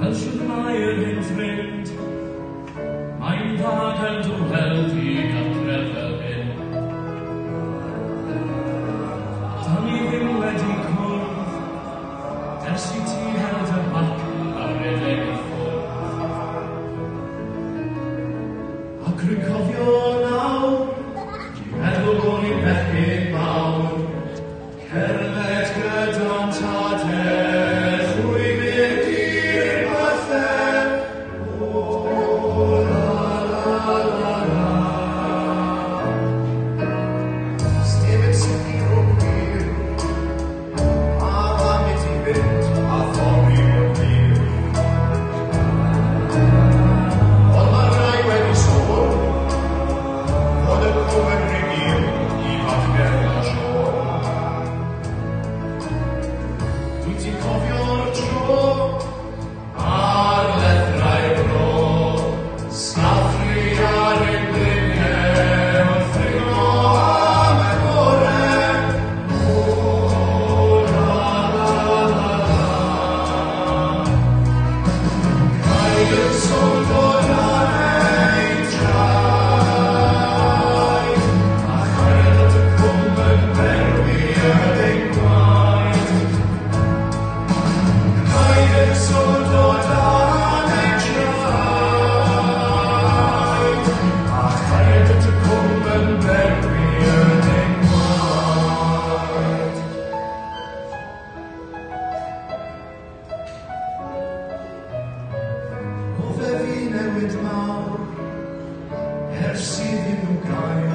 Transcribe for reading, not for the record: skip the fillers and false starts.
Welshyn Mair yn ffrind, mae'n ddagel dwheldi adref fel hyn. Da ni ddim wedi cwrdd, ers I ti held y bac a redeg I ffwrdd. Ac rwy'n cofio nawr, dwi'n meddwl bod ni'n bechgyn mawr, cerdded gyda'n tadau, chwyd mynd i'r bythau. O, la, la, la, la. Stefan sy'n o gwir, a fan i ti fynd, a thorri o'r gwir. Ond mae rai wedi sôn, fod y cwm yn rhywun I fachger a Siôn. Wyt ti'n cofio'r tro ar lethrau'r ro, sgaffri ar ein bliniau wrth ringo am y gore. O, la, la, la, la. Cael yn sôn bod ar ein traed, a chael at y cwm yn berwi yn ein gwaed. Cael yn sôn bod ar ein traed, a chael at y cwm yn berwi yn ein gwaed. O fe fi newid mawr, ers I ddim gael